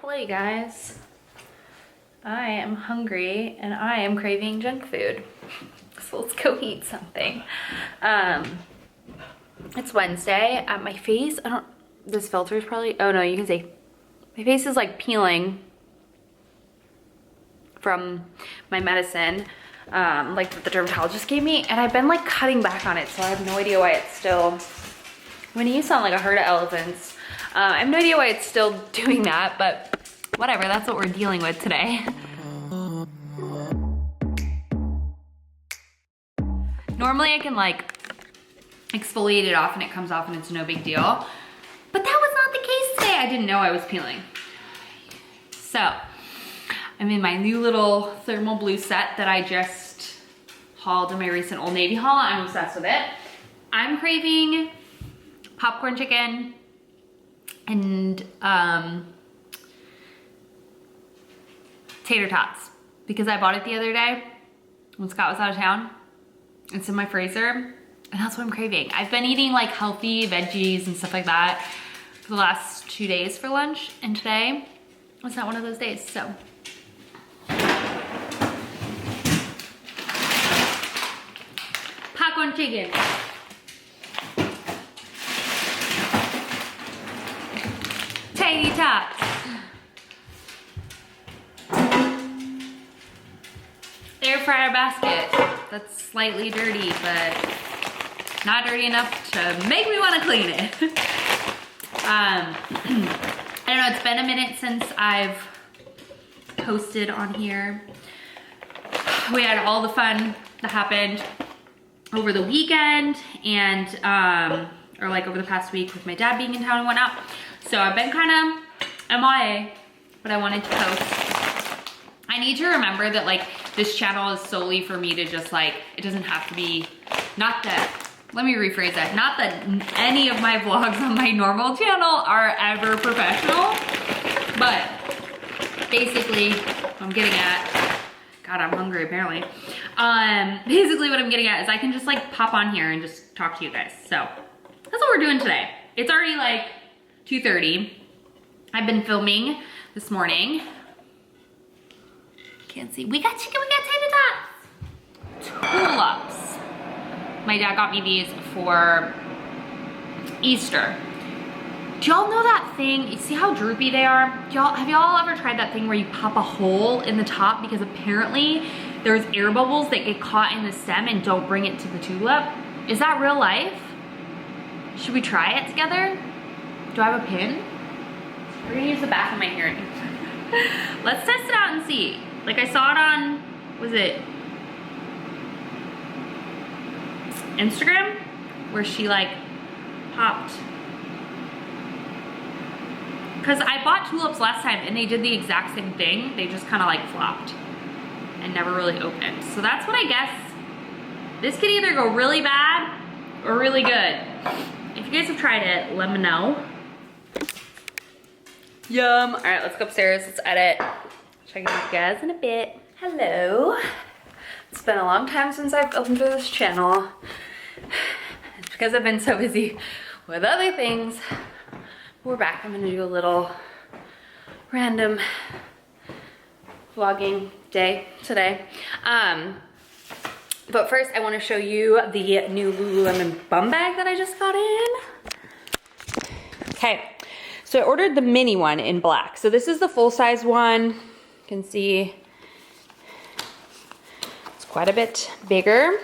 Hello you guys. I am hungry and I am craving junk food. So let's go eat something. It's Wednesday. My face, this filter is probably, oh no, you can see. My face is like peeling from my medicine, like that the dermatologist gave me, and I've been like cutting back on it, so I have no idea why it's still, when you sound like a herd of elephants, I have no idea why it's still doing that, but whatever, that's what we're dealing with today. Normally I can like exfoliate it off and it comes off and it's no big deal, but that was not the case today. I didn't know I was peeling. So I'm in my new little thermal blue set that I just hauled in my recent Old Navy haul. I'm obsessed with it. I'm craving popcorn chicken and tater tots because I bought it the other day when Scott was out of town. It's in my freezer and that's what I'm craving. I've been eating like healthy veggies and stuff like that for the last 2 days for lunch, and today was not one of those days, so. Popcorn chicken. Tiny tots. Air fryer basket. That's slightly dirty, but not dirty enough to make me want to clean it. I don't know, it's been a minute since I've posted on here. We had all the fun that happened over the weekend and, or like over the past week with my dad being in town and whatnot. So I've been kind of MIA, but I wanted to post. I need to remember that like this channel is solely for me to just like, it doesn't have to be, not that, let me rephrase that. Not that any of my vlogs on my normal channel are ever professional, but basically what I'm getting at, God, I'm hungry apparently. Basically what I'm getting at is I can just like pop on here and just talk to you guys. So that's what we're doing today. It's already like 2:30. I've been filming this morning. Can't see. We got chicken, we got tater tots. Tulips. My dad got me these for Easter. Do y'all know that thing? You see how droopy they are? Have y'all ever tried that thing where you pop a hole in the top because apparently there's air bubbles that get caught in the stem and don't bring it to the tulip? Is that real life? Should we try it together? Do I have a pin? We're gonna use the back of my hair. Let's test it out and see. Like I saw it on, was it Instagram? Where she like popped. Cause I bought tulips last time and they did the exact same thing. They just kind of like flopped and never really opened. So that's what I guess. This could either go really bad or really good. If you guys have tried it, let me know. Yum. All right, let's go upstairs, let's edit. Check in with you guys in a bit. Hello. It's been a long time since I've filmed for this channel. It's because I've been so busy with other things. We're back. I'm gonna do a little random vlogging day today. But first I wanna show you the new Lululemon bum bag that I just got in. Okay. So I ordered the mini one in black. So this is the full-size one. You can see it's quite a bit bigger.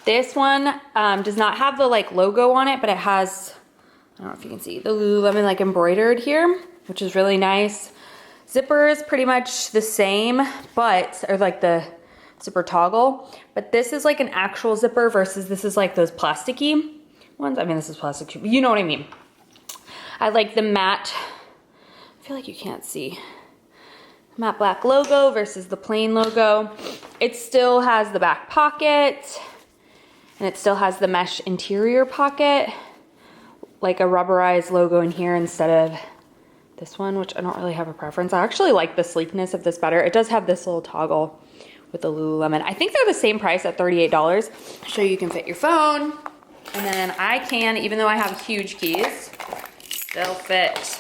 This one does not have the like logo on it, but it has, I don't know if you can see, the Lululemon like embroidered here, which is really nice. Zipper is pretty much the same, but, or like the zipper toggle, but this is like an actual zipper versus this is like those plasticky ones. I mean, this is plastic, you know what I mean. I like the matte, I feel like you can't see, matte black logo versus the plain logo. It still has the back pocket and it still has the mesh interior pocket, like a rubberized logo in here instead of this one, which I don't really have a preference. I actually like the sleekness of this better. It does have this little toggle with the Lululemon. I think they're the same price at $38. So you can fit your phone, and then I can, even though I have huge keys, they'll fit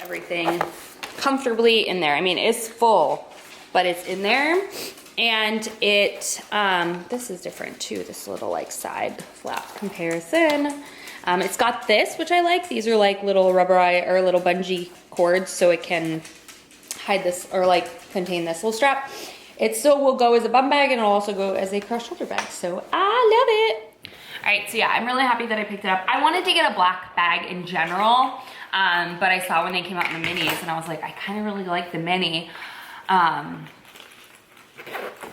everything comfortably in there. I mean, it's full, but it's in there. And it, this is different too, this little like side flap comparison. It's got this, which I like. These are like little rubberized or little bungee cords, so it can hide this or like contain this little strap. It still will go as a bum bag and it'll also go as a cross shoulder bag. So I love it. All right, so yeah, I'm really happy that I picked it up. I wanted to get a black bag in general, but I saw when they came out in the minis and I was like, I kind of really like the mini.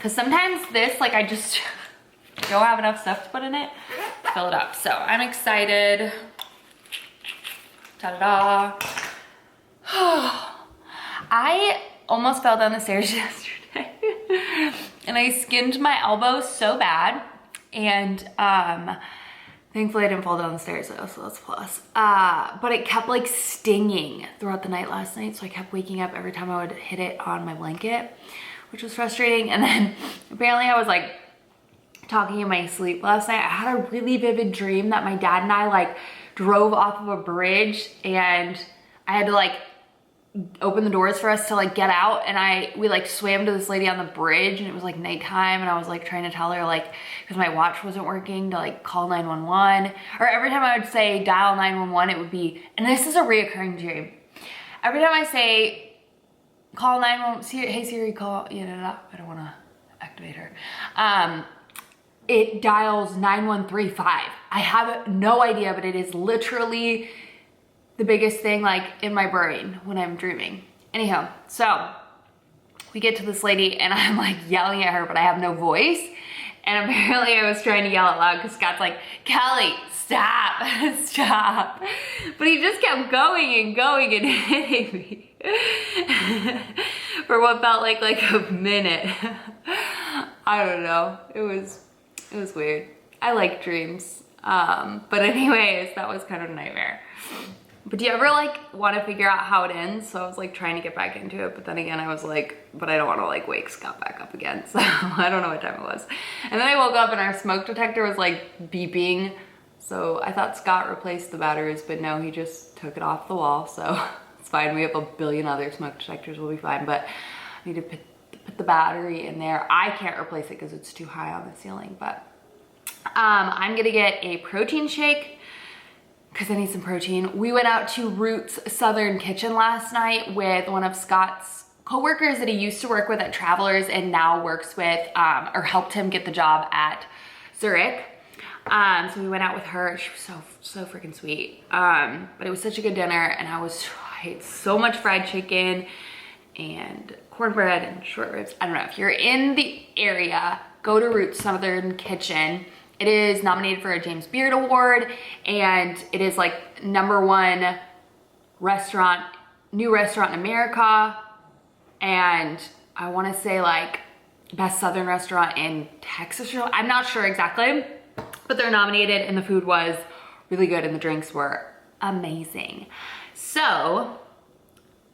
Cause sometimes this, like I just don't have enough stuff to put in it, fill it up. So I'm excited. Ta-da-da. I almost fell down the stairs yesterday and I skinned my elbow so bad. And thankfully I didn't fall down the stairs though, so that's a plus. But it kept like stinging throughout the night last night. So I kept waking up every time I would hit it on my blanket, which was frustrating. And then apparently I was like talking in my sleep last night. I had a really vivid dream that my dad and I like drove off of a bridge and I had to like open the doors for us to like get out, and we like swam to this lady on the bridge and it was like nighttime and I was like trying to tell her like, because my watch wasn't working, to like call 911, or every time I would say dial 911 it would be, and this is a reoccurring dream, every time I say call 911, hey Siri call, I don't want to activate her, it dials 9135. I have no idea, but it is literally the biggest thing like in my brain when I'm dreaming. Anyhow, so we get to this lady and I'm like yelling at her, but I have no voice. And apparently I was trying to yell out loud because Scott's like, Kelly, stop, stop. But he just kept going and going and hitting me for what felt like a minute. I don't know, it was weird. I like dreams. But anyways, that was kind of a nightmare. But do you ever like want to figure out how it ends? So I was like trying to get back into it, but then again I was like, but I don't want to like wake Scott back up again. So I don't know what time it was. And then I woke up and our smoke detector was like beeping. So I thought Scott replaced the batteries, but no, he just took it off the wall. So it's fine. We have a billion other smoke detectors, we'll be fine. But I need to put the battery in there. I can't replace it because it's too high on the ceiling, but I'm gonna get a protein shake because I need some protein. We went out to Roots Southern Kitchen last night with one of Scott's coworkers that he used to work with at Travelers and now works with, or helped him get the job at Zurich. So we went out with her. She was so freaking sweet. But it was such a good dinner and I ate so much fried chicken and cornbread and short ribs. I don't know, if you're in the area, go to Roots Southern Kitchen. It is nominated for a James Beard Award and it is like #1 restaurant, new restaurant in America. And I wanna say like best Southern restaurant in Texas. I'm not sure exactly, but they're nominated and the food was really good and the drinks were amazing. So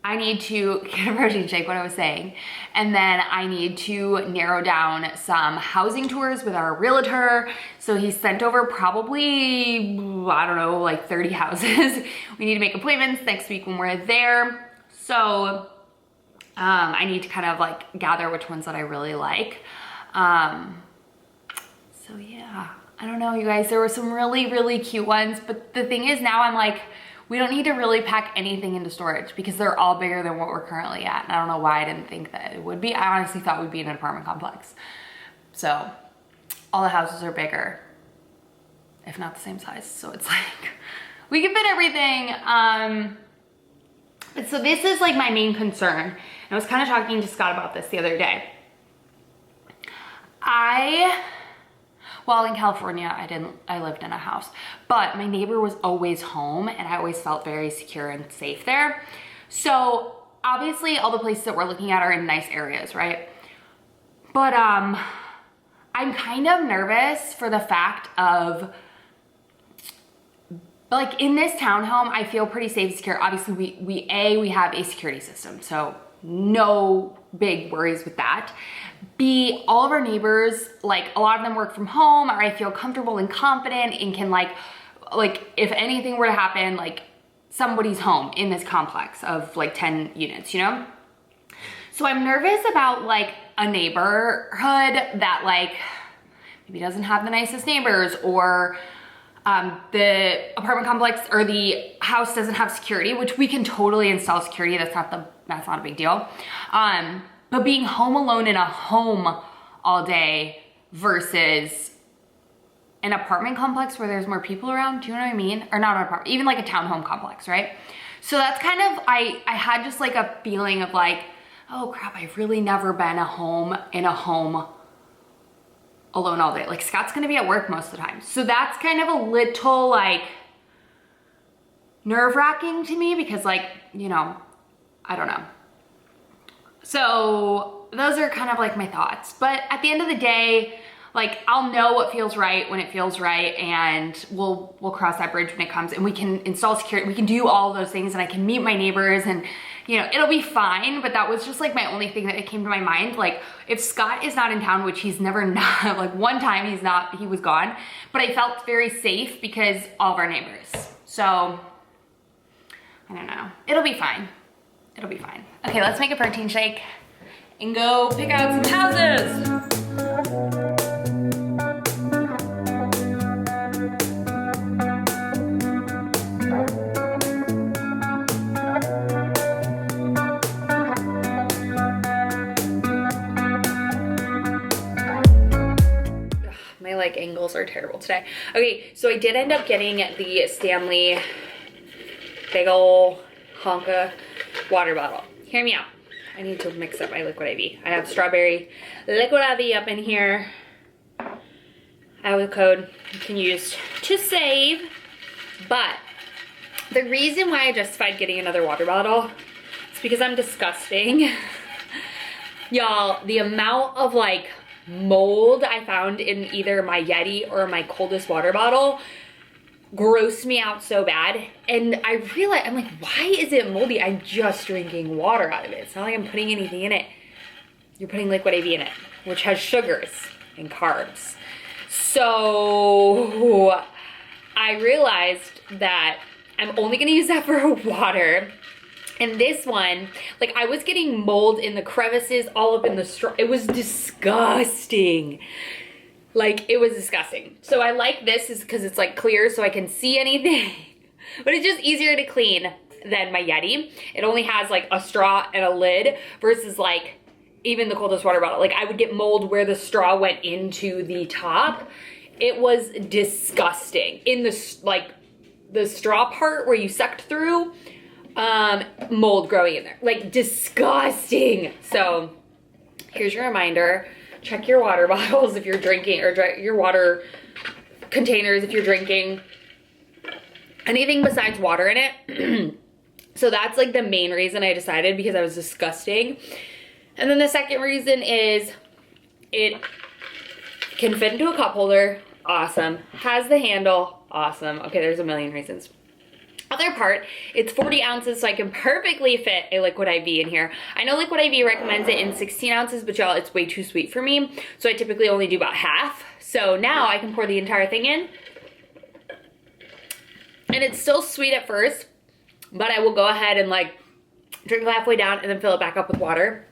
I need to get a protein shake, what I was saying, and then I need to narrow down some housing tours with our realtor. So he sent over probably, I don't know, like 30 houses. We need to make appointments next week when we're there. So I need to kind of like gather which ones that I really like. So yeah, I don't know, you guys, there were some really, really cute ones, but the thing is now I'm like, we don't need to really pack anything into storage because they're all bigger than what we're currently at. And I don't know why I didn't think that it would be. I honestly thought we'd be in an apartment complex. So all the houses are bigger, if not the same size. So it's like, we can fit everything. So this is like my main concern. And I was kind of talking to Scott about this the other day. Well, in California, I lived in a house, but my neighbor was always home and I always felt very secure and safe there. So obviously all the places that we're looking at are in nice areas, right? But I'm kind of nervous for the fact of, like in this townhome, I feel pretty safe and secure. Obviously we have a security system, so no big worries with that. B, all of our neighbors, like a lot of them work from home, or I feel comfortable and confident and can like if anything were to happen, like somebody's home in this complex of like 10 units, you know? So I'm nervous about like a neighborhood that like maybe doesn't have the nicest neighbors, or the apartment complex or the house doesn't have security, which we can totally install security. That's not a big deal. But being home alone in a home all day versus an apartment complex where there's more people around, do you know what I mean? Or not an apartment, even like a townhome complex, right? So that's kind of, I had just like a feeling of like, oh crap, I've really never been in a home alone all day. Like Scott's gonna be at work most of the time. So that's kind of a little like nerve-wracking to me because like, you know, I don't know. So those are kind of like my thoughts. But at the end of the day, like I'll know what feels right when it feels right, and we'll cross that bridge when it comes, and we can install security, we can do all those things, and I can meet my neighbors, and you know, it'll be fine. But that was just like my only thing that came to my mind. Like if Scott is not in town, which he's never not, like one time he was gone, but I felt very safe because all of our neighbors. So I don't know, it'll be fine. It'll be fine. Okay, let's make a protein shake and go pick out some houses. My like angles are terrible today. Okay, so I did end up getting the Stanley big ol' honka water bottle. Hear me out. I need to mix up my liquid IV. I have strawberry liquid IV up in here. I have a code you can use to save. But the reason why I justified getting another water bottle is because I'm disgusting. Y'all, the amount of like mold I found in either my Yeti or my coldest water bottle grossed me out so bad. And I realized, I'm like, why is it moldy? I'm just drinking water out of it. It's not like I'm putting anything in it. You're putting liquid IV in it, which has sugars and carbs. So I realized that I'm only gonna use that for water. And this one, like I was getting mold in the crevices, all up in the straw. It was disgusting. Like it was disgusting. So I like this is because it's like clear so I can see anything. But it's just easier to clean than my Yeti. It only has like a straw and a lid versus like even the coldest water bottle. Like I would get mold where the straw went into the top. It was disgusting. In the like the straw part where you sucked through, mold growing in there. Like disgusting. So here's your reminder. Check your water bottles if you're drinking, or your water containers if you're drinking anything besides water in it. So that's like the main reason I decided, because I was disgusting. And then the second reason is it can fit into a cup holder. Awesome. Has the handle. Awesome. Okay, there's a million reasons. Other part, it's 40 ounces, so I can perfectly fit a liquid IV in here. I know liquid IV recommends it in 16 ounces, but y'all, it's way too sweet for me. So I typically only do about half. So now I can pour the entire thing in. And it's still sweet at first, but I will go ahead and like drink halfway down and then fill it back up with water.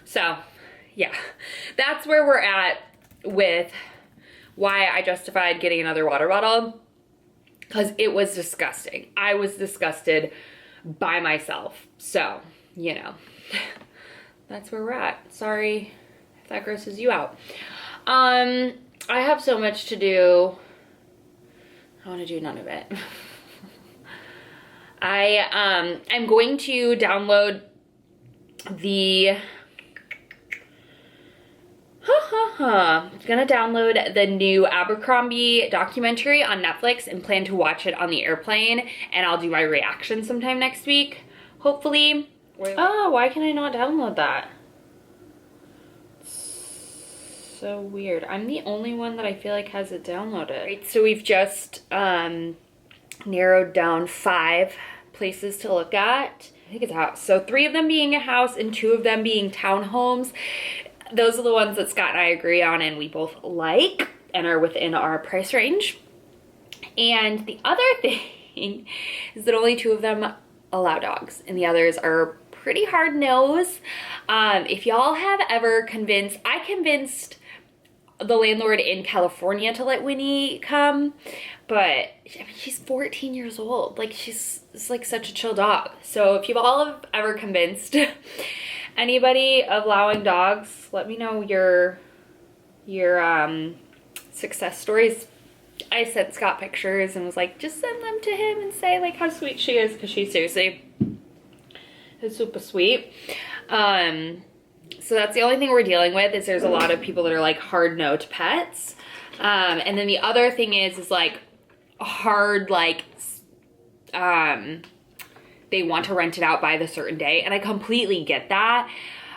So yeah, that's where we're at with why I justified getting another water bottle. Because it was disgusting. I was disgusted by myself. So, you know, that's where we're at. Sorry if that grosses you out. I have so much to do. I want to do none of it. I'm going to download the... I'm gonna download the new Abercrombie documentary on Netflix and plan to watch it on the airplane, and I'll do my reaction sometime next week, hopefully. Oh, why can I not download that? It's so weird. I'm the only one that I feel like has it downloaded. Right, so we've just narrowed down 5 places to look at. I think it's a house. So 3 of them being a house and 2 of them being townhomes. Those are the ones that Scott and I agree on and we both like and are within our price range. And the other thing thing is that only 2 of them allow dogs and the others are pretty hard nosed. If y'all have ever I convinced the landlord in California to let Winnie come, but I mean, she's 14 years old. Like it's like such a chill dog. So if you've all have ever convinced anybody of allowing dogs, let me know your success stories. I sent Scott pictures and was like, just send them to him and say like how sweet she is, because she's seriously is super sweet. So that's the only thing we're dealing with, is there's a lot of people that are like hard no to pets. And then the other thing is like hard, like, they want to rent it out by the certain day. And I completely get that.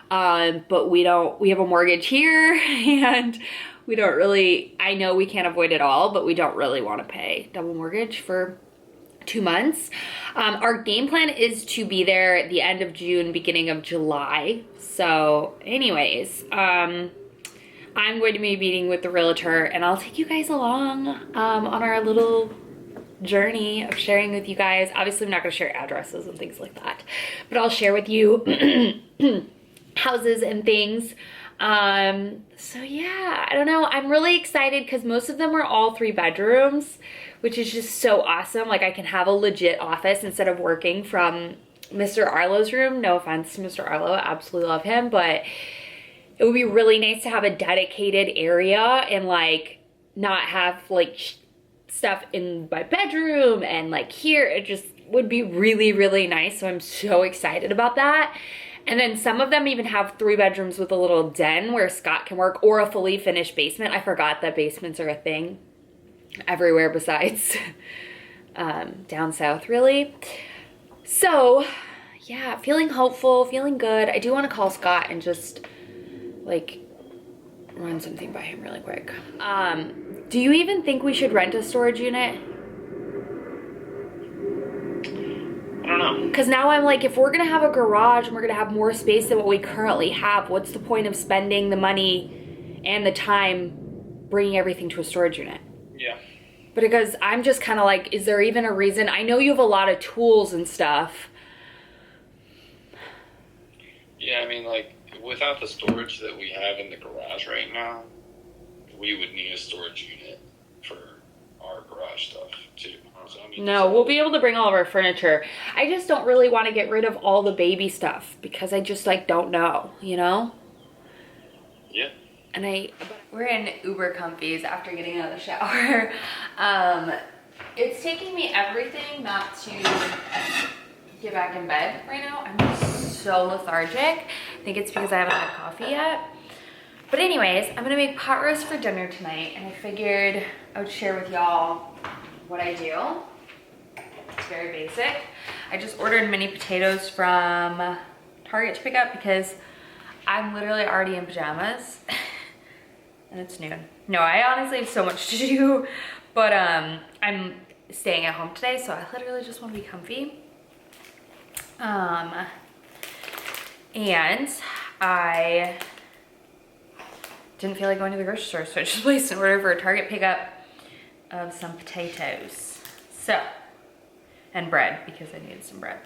But we have a mortgage here and we don't really, I know we can't avoid it all, but we don't really want to pay double mortgage for 2 months. Our game plan is to be there at the end of June, beginning of July. So anyways, I'm going to be meeting with the realtor and I'll take you guys along on our little journey of sharing with you guys. Obviously I'm not going to share addresses and things like that, but I'll share with you houses and things. So yeah, I don't know. I'm really excited because most of them are all 3 bedrooms, which is just so awesome. Like I can have a legit office instead of working from Mr. Arlo's room. No offense to Mr. Arlo, I absolutely love him, but it would be really nice to have a dedicated area and like not have like stuff in my bedroom and like here. It just would be really, really nice. So I'm so excited about that. And then some of them even have 3 bedrooms with a little den where Scott can work, or a fully finished basement. I forgot that basements are a thing everywhere besides down south, really. So yeah, feeling hopeful, feeling good. I do want to call Scott and just like run something by him really quick. Do you even think we should rent a storage unit? I don't know. Because now I'm like, if we're gonna have a garage and we're gonna have more space than what we currently have, what's the point of spending the money and the time bringing everything to a storage unit? Yeah. But because I'm just kind of like, is there even a reason? I know you have a lot of tools and stuff. Yeah, I mean, like, without the storage that we have in the garage right now, we would need a storage unit for our garage stuff too. So, I mean, No, we'll be able to bring all of our furniture. I just don't really want to get rid of all the baby stuff because I just like don't know, you know? Yeah. And we're in Uber comfies after getting out of the shower. It's taking me everything not to get back in bed right now. I'm just so lethargic. I think it's because I haven't had coffee yet. But anyways, I'm gonna make pot roast for dinner tonight, and I figured I would share with y'all what I do. It's very basic. I just ordered mini potatoes from Target to pick up because I'm literally already in pajamas and it's noon. No, I honestly have so much to do, but I'm staying at home today, so I literally just want to be comfy. And I didn't feel like going to the grocery store, so I just placed an order for a Target pickup of some potatoes. So, and bread, because I needed some bread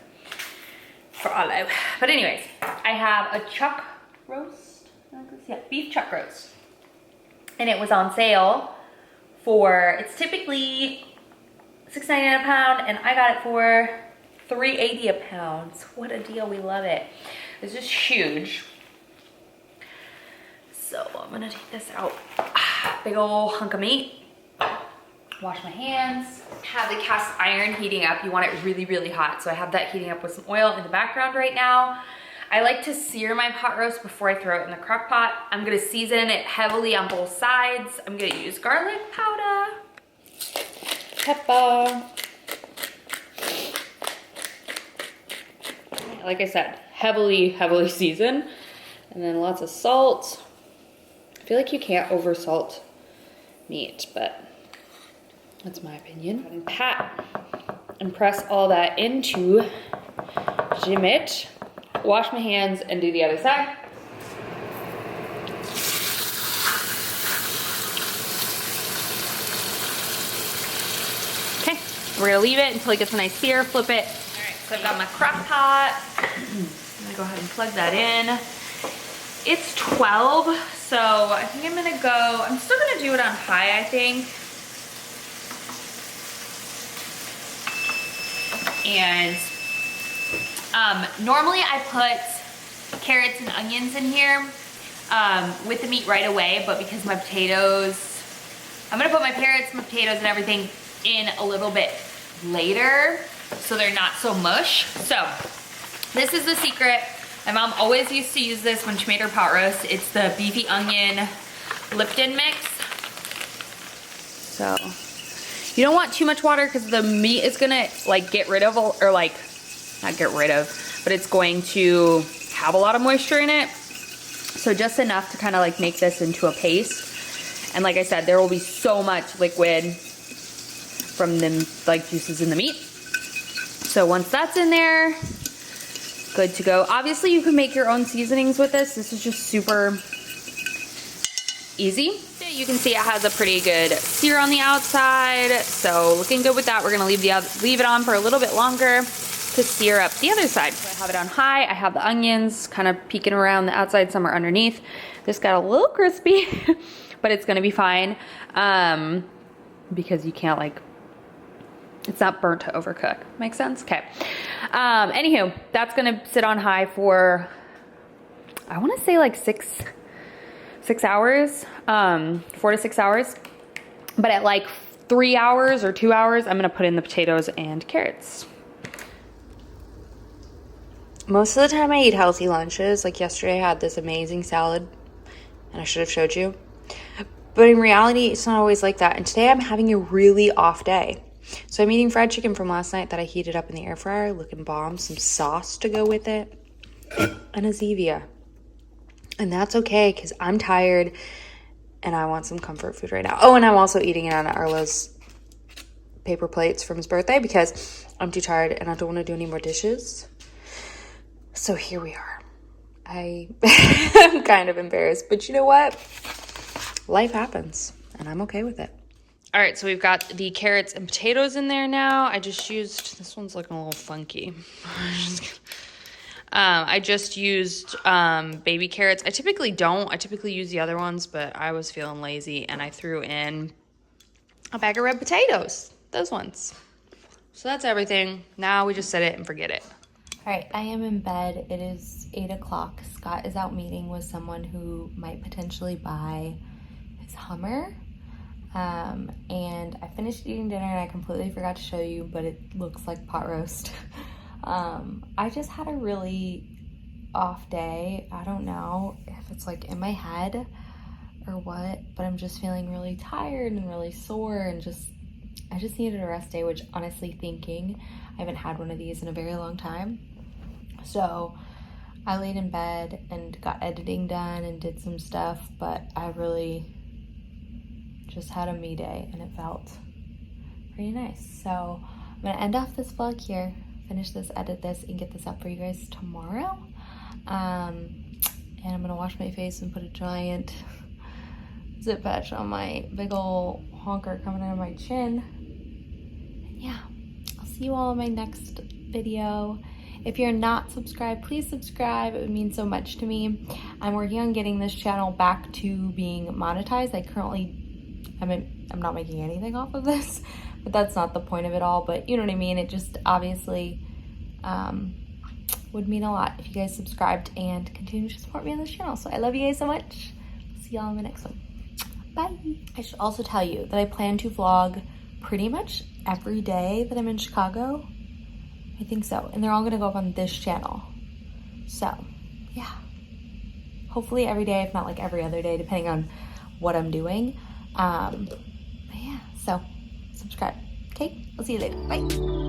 for Arlo. But anyways, I have a chuck roast, yeah, beef chuck roast. And it was on sale for, it's typically $6.99 a pound, and I got it for $3.80 a pound. What a deal, we love it. This is huge. So I'm gonna take this out. Big ol' hunk of meat. Wash my hands. Have the cast iron heating up. You want it really, really hot. So I have that heating up with some oil in the background right now. I like to sear my pot roast before I throw it in the crock pot. I'm gonna season it heavily on both sides. I'm gonna use garlic powder, pepper. Like I said, heavily, heavily seasoned. And then lots of salt. I feel like you can't over salt meat, but that's my opinion. And pat and press all that into Jimmet. Wash my hands and do the other side. Okay, We're gonna leave it until it gets a nice sear, flip it. All right, so I've got my crock pot. I'm gonna go ahead and plug that in. It's 12, so I think I'm gonna go, I'm still gonna do it on high, I think. And normally I put carrots and onions in here with the meat right away, but because my potatoes, I'm gonna put my carrots, my potatoes and everything in a little bit later so they're not so mush. So this is the secret. My mom always used to use this when she made her pot roast. It's the beefy onion Lipton mix. So you don't want too much water because the meat is gonna like get rid of, or like not get rid of, but it's going to have a lot of moisture in it. So just enough to kind of like make this into a paste. And like I said, there will be so much liquid from the like juices in the meat. So once that's in there, good to go. Obviously you can make your own seasonings with this. This is just super easy. You can see it has a pretty good sear on the outside. So looking good with that. We're gonna leave it on for a little bit longer to sear up the other side. So I have it on high. I have the onions kind of peeking around the outside, some are underneath. This got a little crispy, but it's gonna be fine because you can't like, it's not burnt to overcook. Make sense? Okay. Anywho, that's gonna sit on high for, I wanna say like 6 hours, 4 to 6 hours. But at like 3 hours or 2 hours, I'm gonna put in the potatoes and carrots. Most of the time I eat healthy lunches. Like yesterday I had this amazing salad and I should have showed you. But in reality, it's not always like that. And today I'm having a really off day. So I'm eating fried chicken from last night that I heated up in the air fryer, looking bomb, some sauce to go with it, and a Zevia. And that's okay because I'm tired and I want some comfort food right now. Oh, and I'm also eating it on Arlo's paper plates from his birthday because I'm too tired and I don't want to do any more dishes. So here we are. I'm kind of embarrassed, but you know what? Life happens and I'm okay with it. All right, so we've got the carrots and potatoes in there now. I just used, this one's looking a little funky. I just used baby carrots. I typically don't. I typically use the other ones, but I was feeling lazy and I threw in a bag of red potatoes. Those ones. So that's everything. Now we just set it and forget it. All right, I am in bed. It is 8 o'clock. Scott is out meeting with someone who might potentially buy his Hummer. And I finished eating dinner and I completely forgot to show you, but it looks like pot roast. I just had a really off day. I don't know if it's like in my head or what, but I'm just feeling really tired and really sore and I just needed a rest day, which honestly thinking, I haven't had one of these in a very long time. So I laid in bed and got editing done and did some stuff, but I really just had a me day and it felt pretty nice. So I'm gonna end off this vlog here, finish this, edit this, and get this up for you guys tomorrow. And I'm gonna wash my face and put a giant zip patch on my big ol' honker coming out of my chin. And yeah, I'll see you all in my next video. If you're not subscribed, please subscribe. It would mean so much to me. I'm working on getting this channel back to being monetized. I'm not making anything off of this, but that's not the point of it all. But you know what I mean? It just obviously would mean a lot if you guys subscribed and continue to support me on this channel. So I love you guys so much. See y'all in the next one. Bye. I should also tell you that I plan to vlog pretty much every day that I'm in Chicago. I think so. And they're all gonna go up on this channel. So yeah, hopefully every day, if not like every other day, depending on what I'm doing. But yeah, so subscribe. Okay, I'll see you later. Bye.